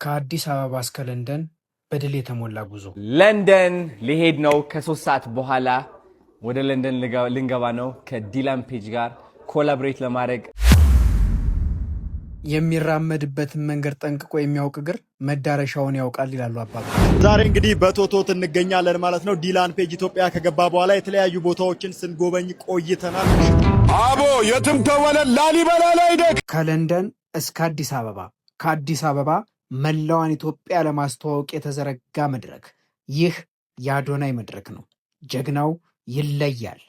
ከአዲስ አበባ እስከ ለንደን በድል የተሞላ ጉዞ። ለንደን ሊሄድ ነው። ከ3 ሰዓት በኋላ ወደ ለንደን ልንገባ ነው። ከዲላን ፔጅ ጋር ኮላቦሬት ለማድረግ የሚራመድበትን መንገድ ጠንቅቆ የሚያውቅ እግር መዳረሻውን ያውቃል ይላሉ አባባ። ዛሬ እንግዲህ በቶቶት እንገኛለን ማለት ነው። ዲላን ፔጅ ኢትዮጵያ ከገባ በኋላ የተለያዩ ቦታዎችን ስንጎበኝ ቆይተናል። አቦ የትም ተወለድ ላሊበላ ላይ ደግ ከለንደን እስከ አዲስ አበባ፣ ከአዲስ አበባ መላዋን ኢትዮጵያ ለማስተዋወቅ የተዘረጋ መድረክ። ይህ የአዶናይ መድረክ ነው። ጀግናው ይለያል።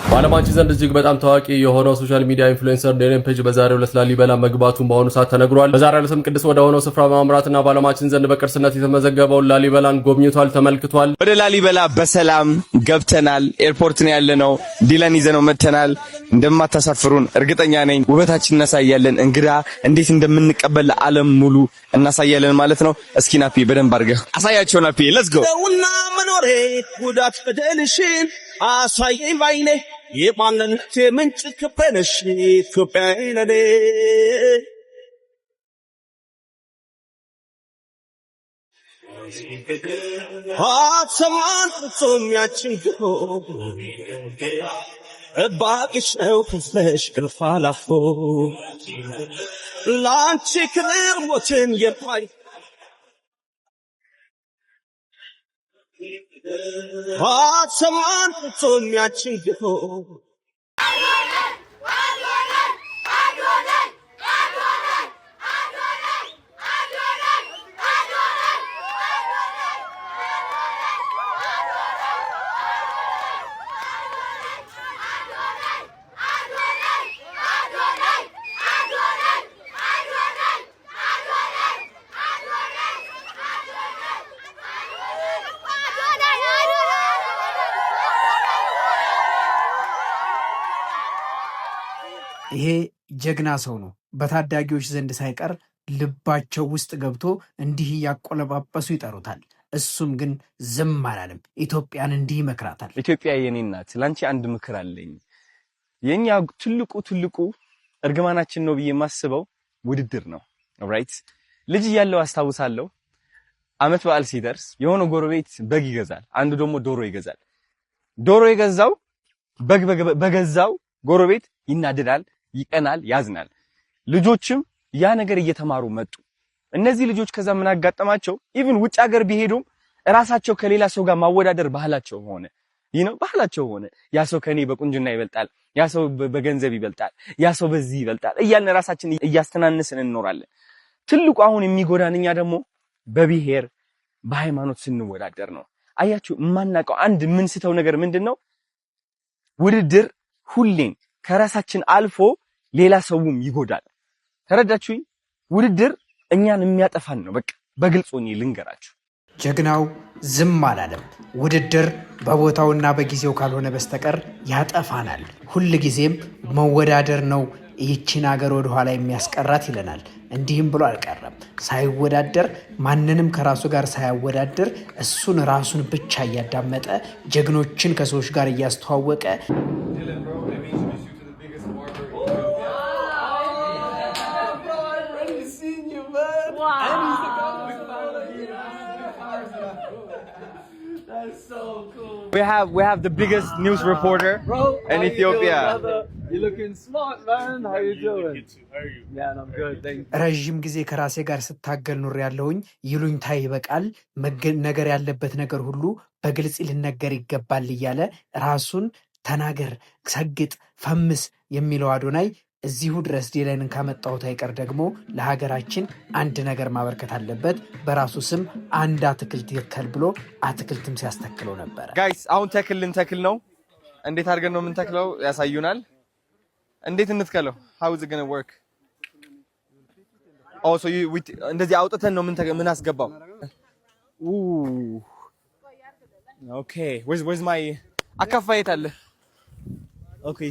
በዓለማችን ዘንድ እጅግ በጣም ታዋቂ የሆነው ሶሻል ሚዲያ ኢንፍሉዌንሰር ዲላን ፔጅ በዛሬው ዕለት ላሊበላ መግባቱን በአሁኑ ሰዓት ተነግሯል። በዛሬው ዕለትም ቅዱስ ወደ ሆነው ስፍራ በማምራትና በዓለማችን ዘንድ በቅርስነት የተመዘገበውን ላሊበላን ጎብኝቷል፣ ተመልክቷል። ወደ ላሊበላ በሰላም ገብተናል። ኤርፖርት ነው ያለነው። ዲላን ይዘነው መተናል። እንደማታሳፍሩን እርግጠኛ ነኝ። ውበታችን እናሳያለን። እንግዳ እንዴት እንደምንቀበል ለዓለም ሙሉ እናሳያለን ማለት ነው። እስኪ ናፒ በደንብ አድርገህ አሳያቸው። ናፒ ሌትስ ጎ። ደውና መኖሬ ጉዳት በደልሽን አሳየኝ ባይኔ የማንነቴ ምንጭ ክበነሽ ኢትዮጵያዬ ነኔ። አትሰማን ፍጹም ያችን ግፎ እባክሽ ነው ክፍለሽ ግርፋ ላፎ ለአንቺ ክብር ሞትን የማይ አትሰማን ፍጹም ያችን ግፎ ይሄ ጀግና ሰው ነው። በታዳጊዎች ዘንድ ሳይቀር ልባቸው ውስጥ ገብቶ እንዲህ እያቆለጳጰሱ ይጠሩታል። እሱም ግን ዝም አላለም። ኢትዮጵያን እንዲህ ይመክራታል። ኢትዮጵያ የኔ ናት፣ ላንቺ አንድ ምክር አለኝ። የኛ ትልቁ እርግማናችን ነው ብዬ የማስበው ውድድር ነው። ኦልራይት ልጅ እያለሁ አስታውሳለሁ፣ አመት በዓል ሲደርስ የሆነ ጎረቤት በግ ይገዛል፣ አንዱ ደግሞ ዶሮ ይገዛል። ዶሮ የገዛው በገዛው ጎረቤት ይናደዳል፣ ይቀናል፣ ያዝናል። ልጆችም ያ ነገር እየተማሩ መጡ። እነዚህ ልጆች ከዛ ምን አጋጠማቸው? ኢቭን ውጭ ሀገር ቢሄዱም እራሳቸው ከሌላ ሰው ጋር ማወዳደር ባህላቸው ሆነ። ባህላቸው ሆነ። ያ ሰው ከኔ በቁንጅና ይበልጣል፣ ያ ሰው በገንዘብ ይበልጣል፣ ያ ሰው በዚህ ይበልጣል እያልን ራሳችን እያስተናነስን እንኖራለን። ትልቁ አሁን የሚጎዳን እኛ ደግሞ በብሔር በሃይማኖት ስንወዳደር ነው። አያችሁ፣ የማናውቀው አንድ የምንስተው ነገር ምንድነው? ውድድር ሁሌም ከራሳችን አልፎ ሌላ ሰውም ይጎዳል። ተረዳችሁኝ? ውድድር እኛን የሚያጠፋን ነው። በቃ በግልጽ ሆኜ ልንገራችሁ። ጀግናው ዝም አላለም። ውድድር በቦታውና በጊዜው ካልሆነ በስተቀር ያጠፋናል። ሁል ጊዜም መወዳደር ነው ይህችን ሀገር ወደ ኋላ የሚያስቀራት ይለናል። እንዲህም ብሎ አልቀረም። ሳይወዳደር ማንንም ከራሱ ጋር ሳያወዳደር እሱን ራሱን ብቻ እያዳመጠ ጀግኖችን ከሰዎች ጋር እያስተዋወቀ We have the biggest news reporter in Ethiopia. You're looking smart, man. How you doing? How are you? Yeah, I'm good. Thank you. ረዥም ጊዜ ከራሴ ጋር ስታገል ኑር ያለውኝ ይሉኝታ ይበቃል፣ ነገር ያለበት ነገር ሁሉ በግልጽ ሊነገር ይገባል እያለ ራሱን ተናገር፣ ሰግጥ፣ ፈምስ የሚለው አዶናይ እዚሁ ድረስ ዲላንን ካመጣሁት አይቀር ደግሞ ለሀገራችን አንድ ነገር ማበርከት አለበት፣ በራሱ ስም አንድ አትክልት ይተከል ብሎ አትክልትም ሲያስተክለው ነበር። ጋይስ አሁን ተክል ነው። እንዴት አድርገን ነው የምንተክለው ያሳዩናል። እንዴት እንትከለው? how is it going to work? oh so እንደዚህ አውጥተን ነው ምን አስገባው? okay where's my አካፋየት አለ? okay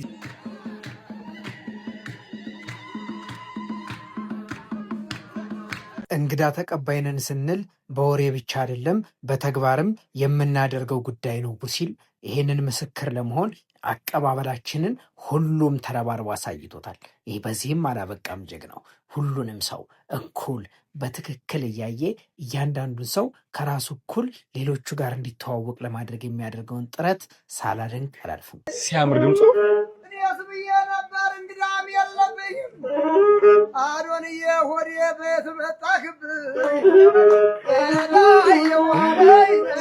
እንግዳ ተቀባይነን ስንል በወሬ ብቻ አይደለም በተግባርም የምናደርገው ጉዳይ ነው ሲል ይሄንን ምስክር ለመሆን አቀባበላችንን ሁሉም ተረባርቦ አሳይቶታል። ይህ በዚህም አላበቃም። ጀግናው ሁሉንም ሰው እኩል በትክክል እያየ እያንዳንዱን ሰው ከራሱ እኩል ሌሎቹ ጋር እንዲተዋወቅ ለማድረግ የሚያደርገውን ጥረት ሳላደንቅ አላልፍም። ሲያምር ድምፁ ብዬ ነበር እንግዳም የለብኝም አዶንዬ ሆዴ ቤት መጣክብኝ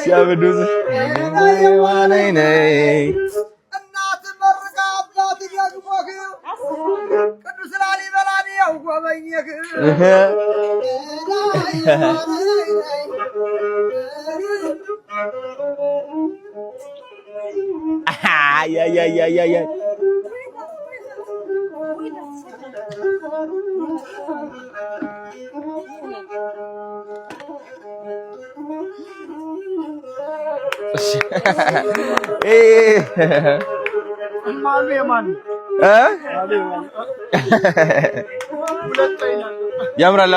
ሲያምር ድምፁ እናት መርቃ አባት ደግሞህ ቅዱስ ላሊበላን ያጎበኘህ ያምራል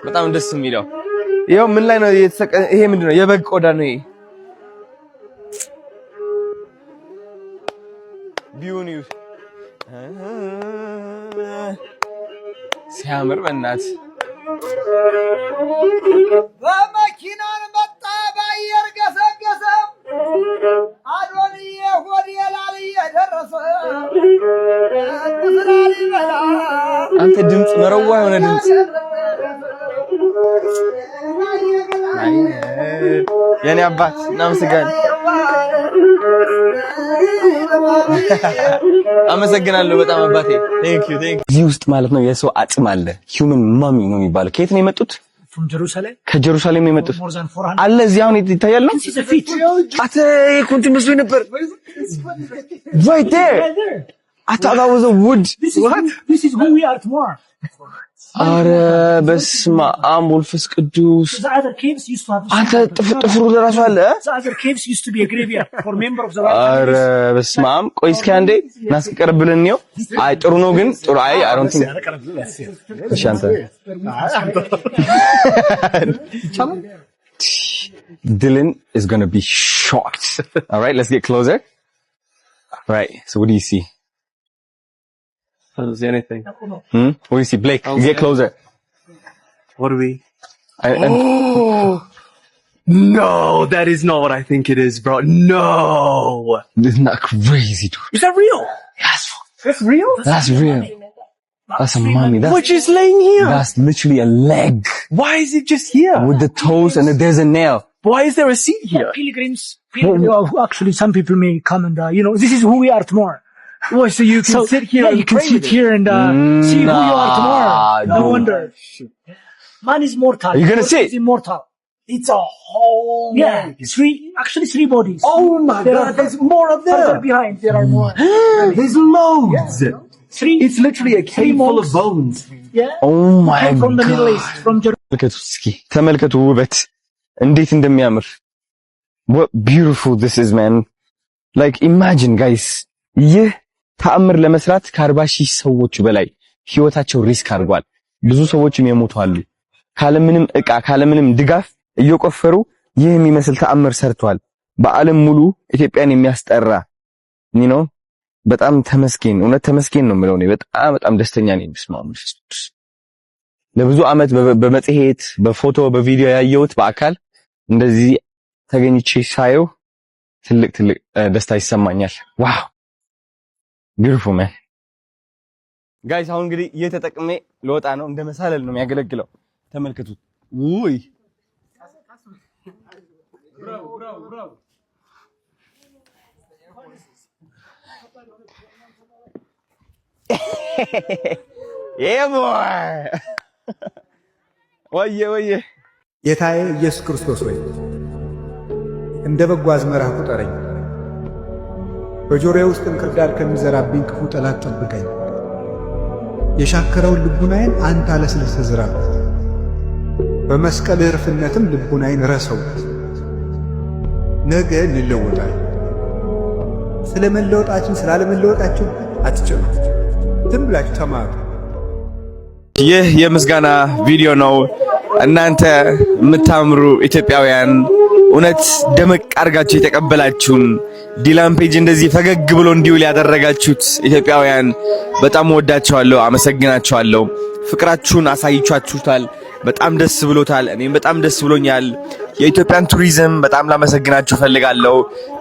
በጣም ደስ የሚለው ይሄው ምን ላይ ነው የተሰቀ ይሄ ምንድነው የበግ ቆዳ ነው ይሄ ቢዩኒው ሲያምር በእናት በመኪናን መጣ ባየር ገሰገሰ አዶንዬ ሆዴ ላልዬ ደረሰ አንተ ድምፅ መረዋ የሆነ ድምፅ የኔ አባት እናመሰግናለን። አመሰግናለሁ በጣም አባቴ። ቴንክ ዩ ቴንክ ዩ። እዚህ ውስጥ ማለት ነው የሰው አጽም አለ። ሂውመን ማሚ ነው የሚባለው። ከየት ነው የመጡት? ከጀሩሳሌም የመጡት አለ። እዚህ አሁን ይታያል ነው አተ ኮንት መስሎኝ ነበር። right there I thought that was a wood. What? This is who we are tomorrow. አረ በስመ አብ ወልፈስ ቅዱስ አንተ ጥፍሩ ለራሱ አለ። አረ በስመ አብ ቆይ እስኪ አንዴ እናስቀርብልን ነው። አይ ጥሩ ነው ግን ጥሩ አይ I don't think እሺ አንተ Dylan is going to be shocked. All right, let's get closer. All right, so what do you see? I don't see anything. What do you see? Blake, get closer. What do we... No, that is not what I think it is, bro. No! Isn't that crazy, dude? Is that real? Yes. That's real? That's real. That's a mummy. We're just laying here. That's literally a leg. Why is it just here? With the toes and there's a nail. Why is there a seat here? Pilgrims. Actually, some people may come and, this is who we are tomorrow. Well, so you can sit here and you can sit here and see who you are tomorrow. No wonder. Man is mortal. Are you gonna sit? Is immortal. It's a whole leg. Three bodies. Oh my God, there's more of them. Further behind, there are more. There's loads. Yeah. It's literally a cave full of bones. Yeah. Oh my God. From the Middle East, from Jerusalem. ተመልከቱ ውበት እንዴት እንደሚያምር. What beautiful this is, man. Like imagine guys. ይህ ተአምር ለመስራት ከ40,000 ሰዎች በላይ ህይወታቸው ሪስክ አድርጓል። ብዙ ሰዎችም የሞቱ አሉ። ካለምንም ዕቃ ካለምንም ድጋፍ እየቆፈሩ ይህ የሚመስል ተአምር ሰርቷል። በዓለም ሙሉ ኢትዮጵያን የሚያስጠራ በጣም ተመስገን፣ እውነት ተመስገን ነው የምለው። በጣም ደስተኛ ነኝ። ለብዙ ዓመት በመጽሔት በፎቶ በቪዲዮ ያየሁት በአካል እንደዚህ ተገኝቼ ሳየው ትልቅ ደስታ ይሰማኛል። ዋው beautiful man guys አሁን እንግዲህ እየተጠቅሜ ለወጣ ነው። እንደ መሳለል ነው የሚያገለግለው። ተመልከቱት። ውይ ወየ ጌታዬ ኢየሱስ ክርስቶስ ሆይ እንደ በጎ አዝመራ ቁጠረኝ። በጆሮዬ ውስጥ እንክርዳድ ከሚዘራብኝ ክፉ ጠላት ጠብቀኝ። የሻከረውን ልቡናዬን አንተ አለስልሰህ ዝራበት። በመስቀልህ ዕርፍነትም ልቡናዬን ረሰው። ነገ እንለወጣለን። ስለ መለወጣችን ስላለመለወጣችሁ አትጨነቁ። ዝም ብላችሁ ተማሩ። ይህ የምስጋና ቪዲዮ ነው። እናንተ የምታምሩ ኢትዮጵያውያን እውነት ደመቅ አርጋችሁ የተቀበላችሁን ዲላን ፔጅ እንደዚህ ፈገግ ብሎ እንዲውል ያደረጋችሁት ኢትዮጵያውያን በጣም ወዳችኋለሁ፣ አመሰግናችኋለሁ። ፍቅራችሁን አሳይቻችሁታል። በጣም ደስ ብሎታል። እኔም በጣም ደስ ብሎኛል። የኢትዮጵያን ቱሪዝም በጣም ላመሰግናችሁ ፈልጋለሁ።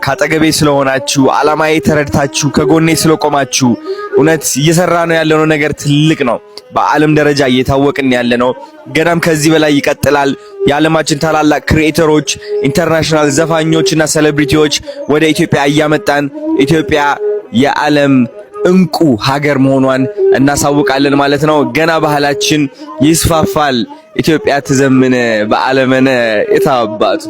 ካጠገቤ ስለሆናችሁ፣ አላማዬ ተረድታችሁ ከጎኔ ስለቆማችሁ። እውነት እየሰራ ነው ያለው ነገር ትልቅ ነው። በዓለም ደረጃ እየታወቅን ያለነው ገናም ከዚህ በላይ ይቀጥላል። የዓለማችን ታላላቅ ክሪኤተሮች፣ ኢንተርናሽናል ዘፋኞችና ሴሌብሪቲዎች ወደ ኢትዮጵያ እያመጣን ኢትዮጵያ የዓለም እንቁ ሀገር መሆኗን እናሳውቃለን ማለት ነው። ገና ባህላችን ይስፋፋል። ኢትዮጵያ ትዘምን በዓለመነ የታባቱ